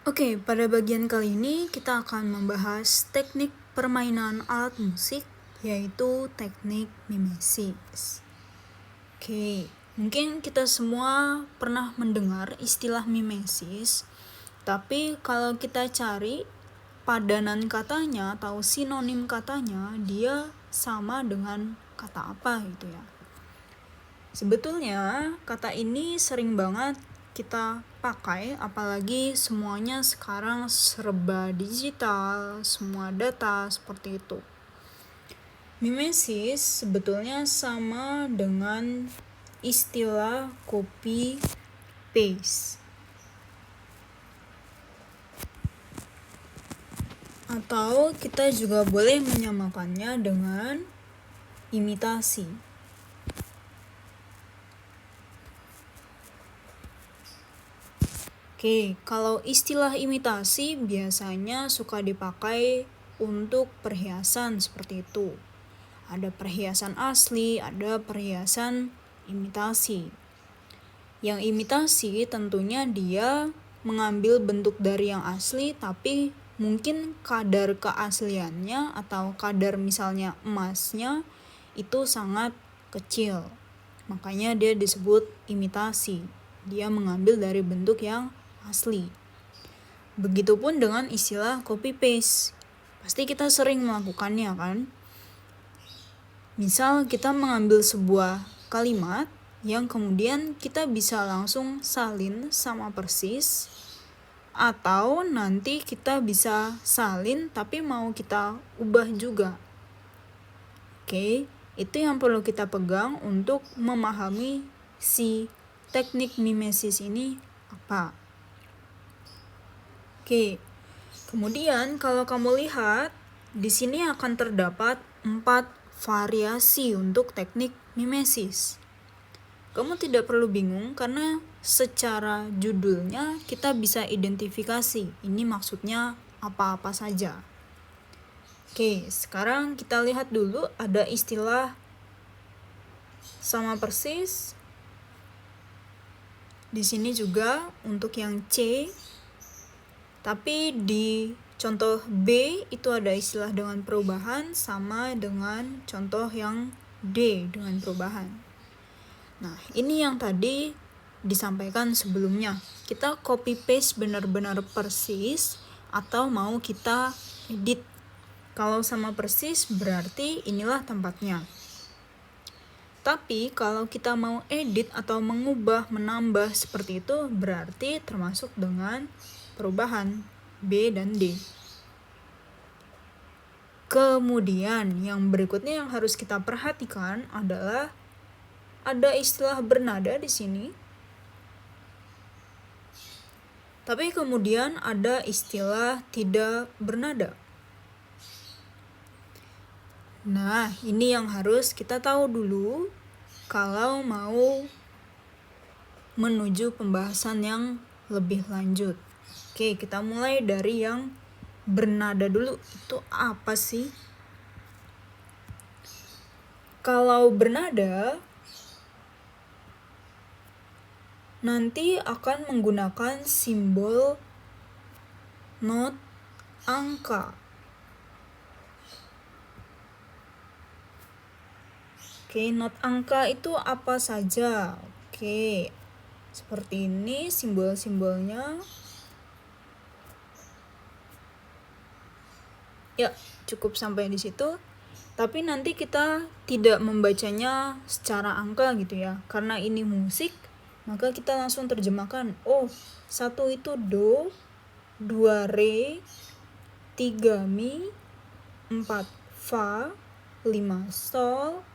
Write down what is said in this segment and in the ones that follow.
Oke, pada bagian kali ini kita akan membahas teknik permainan alat musik, yaitu teknik mimesis. Oke, mungkin kita semua pernah mendengar istilah mimesis, tapi kalau kita cari padanan katanya atau sinonim katanya, dia sama dengan kata apa gitu ya. Sebetulnya kata ini sering banget kita pakai, apalagi semuanya sekarang serba digital, semua data seperti itu. Mimesis sebetulnya sama dengan istilah copy paste, atau kita juga boleh menyamakannya dengan imitasi. Oke, kalau istilah imitasi biasanya suka dipakai untuk perhiasan seperti itu. Ada perhiasan asli, ada perhiasan imitasi. Yang imitasi tentunya dia mengambil bentuk dari yang asli, tapi mungkin kadar keasliannya atau kadar misalnya emasnya itu sangat kecil. Makanya dia disebut imitasi. Dia mengambil dari bentuk yang asli. Begitupun dengan istilah copy paste. Pasti kita sering melakukannya kan? Misal kita mengambil sebuah kalimat yang kemudian kita bisa langsung salin sama persis, atau nanti kita bisa salin tapi mau kita ubah juga. Oke, itu yang perlu kita pegang untuk memahami si teknik mimesis ini apa. Oke, kemudian kalau kamu lihat, di sini akan terdapat 4 variasi untuk teknik mimesis. Kamu tidak perlu bingung karena secara judulnya kita bisa identifikasi ini maksudnya apa-apa saja. Oke, sekarang kita lihat dulu ada istilah sama persis. Di sini juga untuk yang C, tapi di contoh B itu ada istilah dengan perubahan sama dengan contoh yang D dengan perubahan. Nah, ini yang tadi disampaikan sebelumnya. Kita copy paste benar-benar persis atau mau kita edit. Kalau sama persis berarti inilah tempatnya. Tapi kalau kita mau edit atau mengubah, menambah seperti itu berarti termasuk dengan perubahan B dan D. Kemudian yang berikutnya yang harus kita perhatikan adalah ada istilah bernada di sini. Tapi kemudian ada istilah tidak bernada. Nah, ini yang harus kita tahu dulu kalau mau menuju pembahasan yang lebih lanjut. Oke, kita mulai dari yang bernada dulu. Itu apa sih? Kalau bernada nanti akan menggunakan simbol not angka. Oke, not angka itu apa saja? Oke, seperti ini simbol-simbolnya. Ya, cukup sampai di situ. Tapi nanti kita tidak membacanya secara angka gitu ya. Karena ini musik, maka kita langsung terjemahkan. Oh, 1 itu do, 2 re, 3 mi, 4 fa, 5 sol,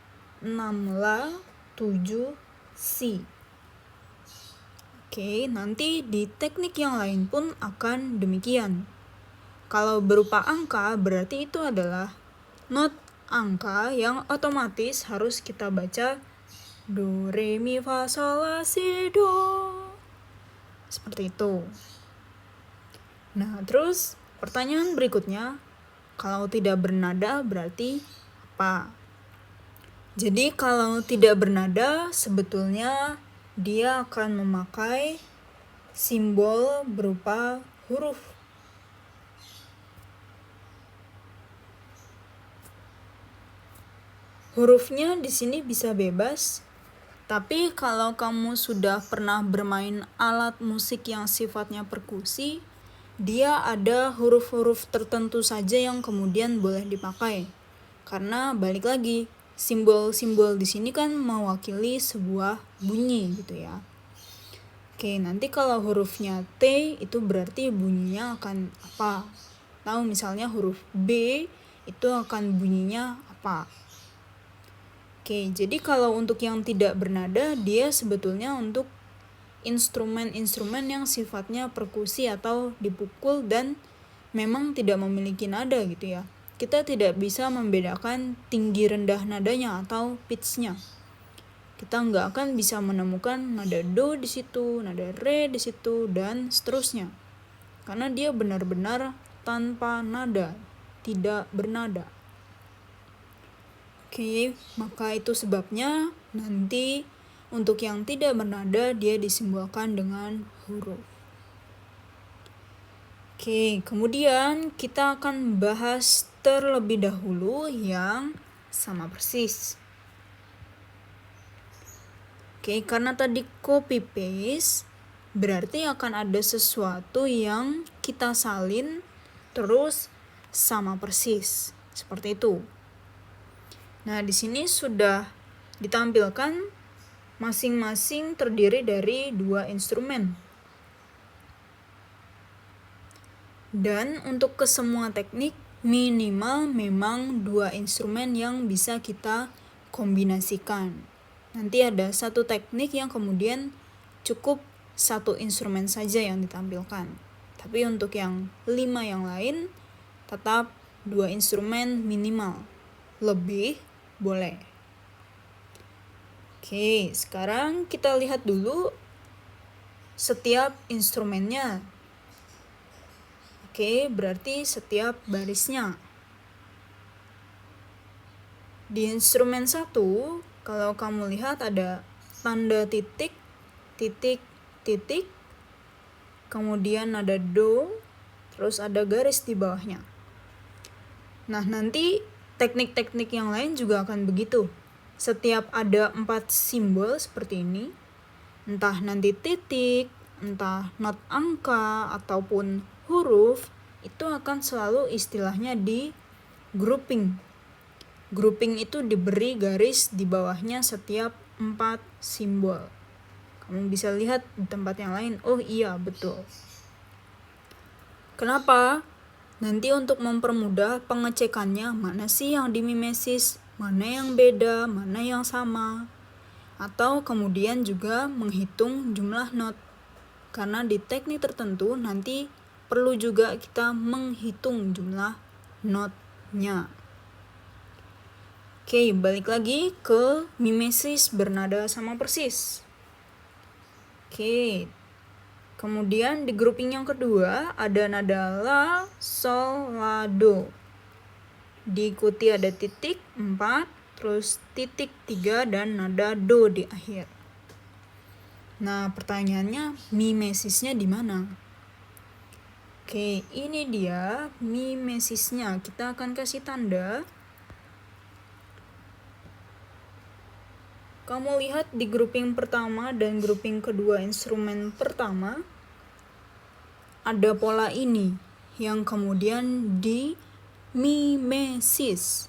6 la, 7 si. Oke, nanti di teknik yang lain pun akan demikian. Kalau berupa angka berarti itu adalah not angka yang otomatis harus kita baca do, re, mi, fa, sol, la, si, do. Seperti itu. Nah, terus pertanyaan berikutnya, kalau tidak bernada berarti apa? Jadi kalau tidak bernada sebetulnya dia akan memakai simbol berupa huruf. Hurufnya di sini bisa bebas, tapi kalau kamu sudah pernah bermain alat musik yang sifatnya perkusi, dia ada huruf-huruf tertentu saja yang kemudian boleh dipakai. Karena balik lagi, simbol-simbol di sini kan mewakili sebuah bunyi gitu ya. Oke, nanti kalau hurufnya T itu berarti bunyinya akan apa? Tahu misalnya huruf B itu akan bunyinya apa? Oke, jadi kalau untuk yang tidak bernada, dia sebetulnya untuk instrumen-instrumen yang sifatnya perkusi atau dipukul dan memang tidak memiliki nada gitu ya. Kita tidak bisa membedakan tinggi rendah nadanya atau pitch-nya. Kita nggak akan bisa menemukan nada do di situ, nada re di situ, dan seterusnya. Karena dia benar-benar tanpa nada, tidak bernada. Oke, maka itu sebabnya nanti untuk yang tidak bernada dia disimbolkan dengan huruf. Oke, kemudian kita akan bahas terlebih dahulu yang sama persis. Oke, karena tadi copy paste, berarti akan ada sesuatu yang kita salin terus sama persis. Seperti itu. Nah, di sini sudah ditampilkan masing-masing terdiri dari 2 instrumen. Dan untuk kesemua teknik minimal memang 2 instrumen yang bisa kita kombinasikan. Nanti ada satu teknik yang kemudian cukup 1 instrumen saja yang ditampilkan. Tapi untuk yang 5 yang lain tetap 2 instrumen minimal. Lebih boleh. Oke, sekarang kita lihat dulu setiap instrumennya. Oke, berarti setiap barisnya. Di instrumen 1, kalau kamu lihat ada tanda titik, titik, titik, kemudian ada do, terus ada garis di bawahnya. Nah, nanti teknik-teknik yang lain juga akan begitu. Setiap ada 4 simbol seperti ini, entah nanti titik, entah not angka, ataupun huruf, itu akan selalu istilahnya di grouping. Grouping itu diberi garis di bawahnya setiap 4 simbol. Kamu bisa lihat di tempat yang lain, oh iya betul. Kenapa? Nanti untuk mempermudah pengecekannya, mana sih yang dimimesis, mana yang beda, mana yang sama. Atau kemudian juga menghitung jumlah not. Karena di teknik tertentu nanti perlu juga kita menghitung jumlah notnya. Oke, balik lagi ke mimesis bernada sama persis. Oke, kemudian di grouping yang kedua ada nada la, sol, la, do. Diikuti ada titik 4, terus titik 3 dan nada do di akhir. Nah, pertanyaannya mimesisnya di mana? Oke, ini dia mimesisnya. Kita akan kasih tanda. Kamu lihat di grouping pertama dan grouping kedua instrumen pertama, ada pola ini yang kemudian di mimesis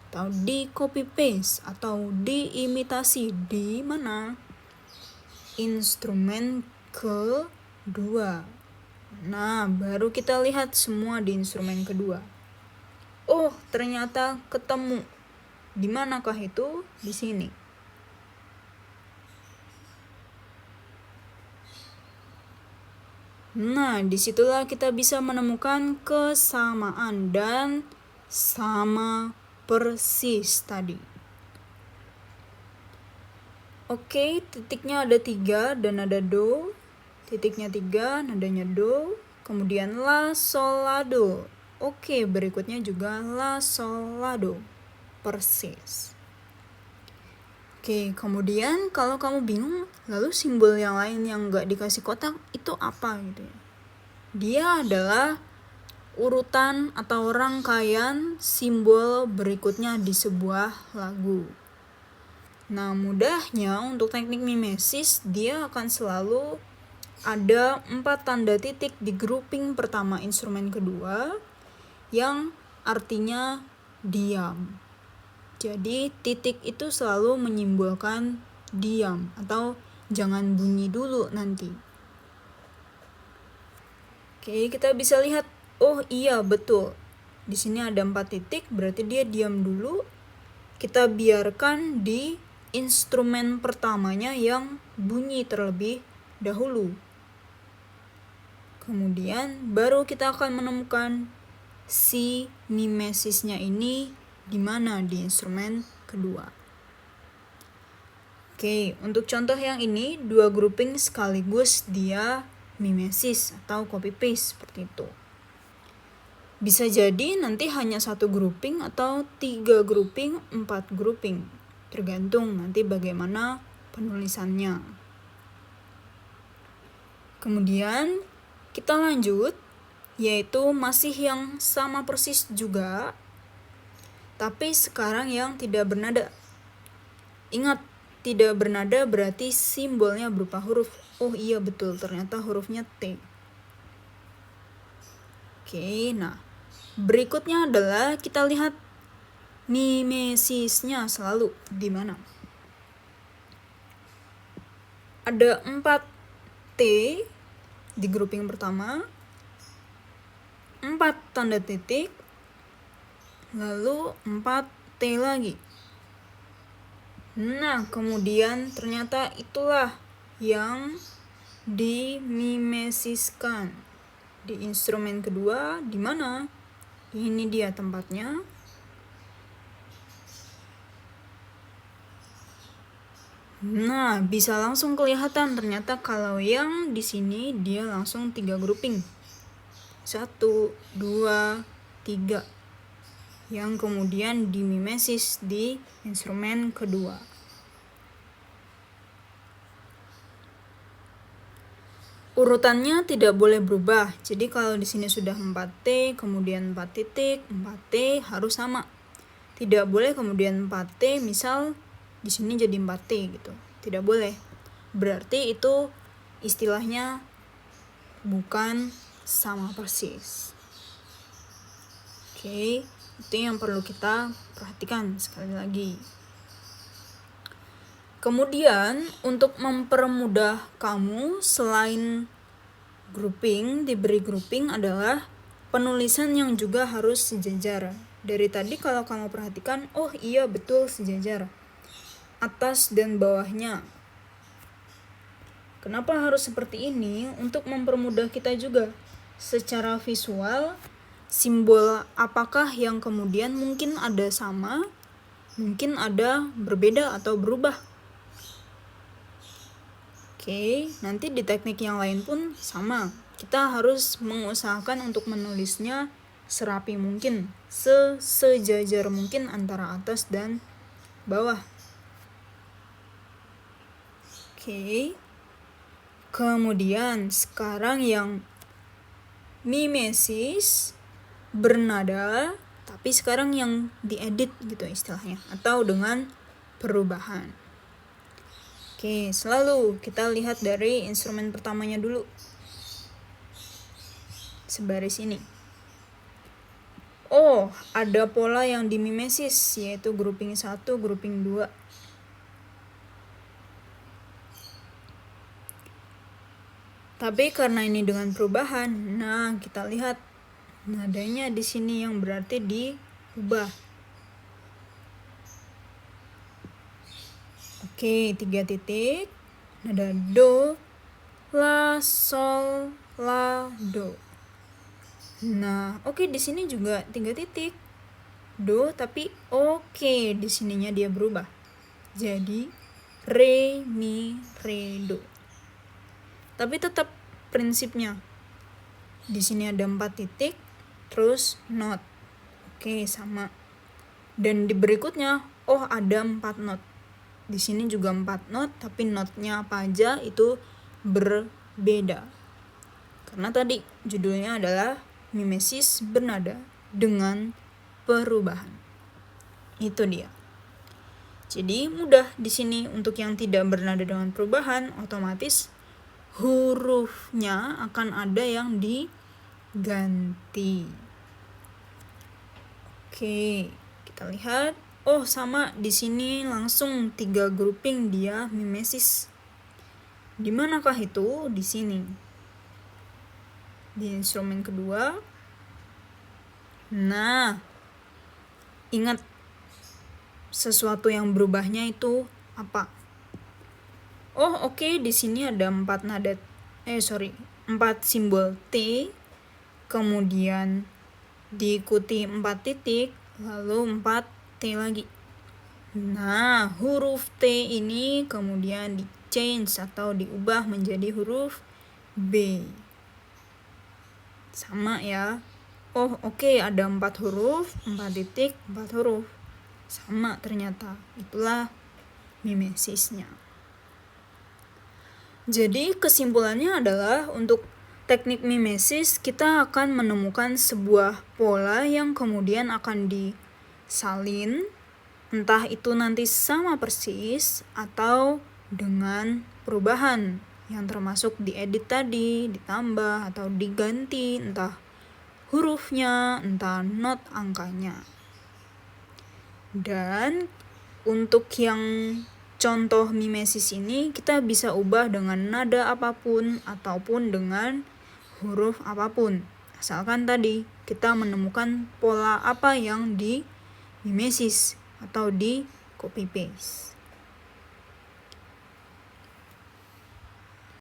atau di copy paste atau diimitasi di mana? Instrumen kedua. Nah, baru kita lihat semua di instrumen kedua. Oh, ternyata ketemu. Di manakah itu? Di sini. Nah, disitulah kita bisa menemukan kesamaan dan sama persis tadi. Oke, titiknya ada 3 dan ada do. Titiknya 3, nadanya do. Kemudian la, sol, la, do. Oke, berikutnya juga la, sol, la, do. Persis. Oke, kemudian kalau kamu bingung, lalu simbol yang lain yang nggak dikasih kotak itu apa gitu ya? Dia adalah urutan atau rangkaian simbol berikutnya di sebuah lagu. Nah, mudahnya untuk teknik mimesis, dia akan selalu ada 4 tanda titik di grouping pertama instrumen kedua yang artinya diam. Jadi titik itu selalu menyimbolkan diam atau jangan bunyi dulu nanti. Oke, kita bisa lihat, oh iya betul. Di sini ada 4 titik, berarti dia diam dulu. Kita biarkan di instrumen pertamanya yang bunyi terlebih dahulu. Kemudian baru kita akan menemukan si mimesisnya ini di mana di instrumen kedua. Oke, untuk contoh yang ini 2 grouping sekaligus dia mimesis atau copy paste seperti itu. Bisa jadi nanti hanya 1 grouping atau 3 grouping, 4 grouping, tergantung nanti bagaimana penulisannya. Kemudian kita lanjut, yaitu masih yang sama persis juga, tapi sekarang yang tidak bernada. Ingat, tidak bernada berarti simbolnya berupa huruf. Oh iya betul, ternyata hurufnya T. Oke, nah berikutnya adalah kita lihat mimesisnya selalu di mana. Ada 4 T di grouping pertama, 4 tanda titik, lalu 4 T lagi. Nah, kemudian ternyata itulah yang dimimesiskan di instrumen kedua. Di mana? Ini dia tempatnya. Nah, bisa langsung kelihatan ternyata kalau yang di sini dia langsung 3 grouping. 1, 2, 3. Yang kemudian dimimesis di instrumen kedua. Urutannya tidak boleh berubah. Jadi kalau di sini sudah 4T, kemudian 4 titik, 4T harus sama. Tidak boleh kemudian 4T, misal di sini jadi 4T gitu. Tidak boleh. Berarti itu istilahnya bukan sama persis. Oke, itu yang perlu kita perhatikan sekali lagi. Kemudian untuk mempermudah kamu, selain grouping, diberi grouping adalah penulisan yang juga harus sejajar. Dari tadi kalau kamu perhatikan, oh iya betul sejajar. Atas dan bawahnya. Kenapa harus seperti ini? Untuk mempermudah kita juga. Secara visual, simbol apakah yang kemudian mungkin ada sama, mungkin ada berbeda atau berubah. Oke, nanti di teknik yang lain pun sama. Kita harus mengusahakan untuk menulisnya serapi mungkin, sejajar mungkin antara atas dan bawah. Oke. Kemudian sekarang yang mimesis bernada, tapi sekarang yang diedit gitu istilahnya, atau dengan perubahan. Oke, selalu kita lihat dari instrumen pertamanya dulu. Sebaris ini. Oh, ada pola yang dimimesis, yaitu grouping 1, grouping 2. Tapi karena ini dengan perubahan, nah kita lihat nadanya di sini yang berarti diubah. Oke, 3 titik. Nada do, la, sol, la, do. Nah, oke di sini juga 3 titik. Do tapi oke di sininya dia berubah. Jadi re, mi, re, do. Tapi tetap prinsipnya. Di sini ada 4 titik, terus not. Oke, sama. Dan di berikutnya, oh ada 4 not. Di sini juga 4 not, tapi notnya apa aja itu berbeda. Karena tadi judulnya adalah mimesis bernada dengan perubahan. Itu dia. Jadi mudah di sini untuk yang tidak bernada dengan perubahan, otomatis hurufnya akan ada yang diganti. Oke, kita lihat. Oh, sama di sini langsung 3 grouping dia mimesis. Di manakah itu? Di sini. Di instrumen kedua. Nah, ingat sesuatu yang berubahnya itu apa? Oh, oke, di sini ada 4 simbol T, kemudian diikuti 4 titik, lalu 4 T lagi. Nah, huruf T ini kemudian di change atau diubah menjadi huruf B. Sama ya. Oh, oke, ada 4 huruf, 4 titik, 4 huruf. Sama ternyata. Itulah mimesisnya. Jadi kesimpulannya adalah untuk teknik mimesis kita akan menemukan sebuah pola yang kemudian akan disalin, entah itu nanti sama persis atau dengan perubahan yang termasuk diedit tadi, ditambah atau diganti, entah hurufnya, entah not angkanya. Dan untuk yang contoh mimesis ini kita bisa ubah dengan nada apapun ataupun dengan huruf apapun. Asalkan tadi kita menemukan pola apa yang di mimesis atau di copy paste.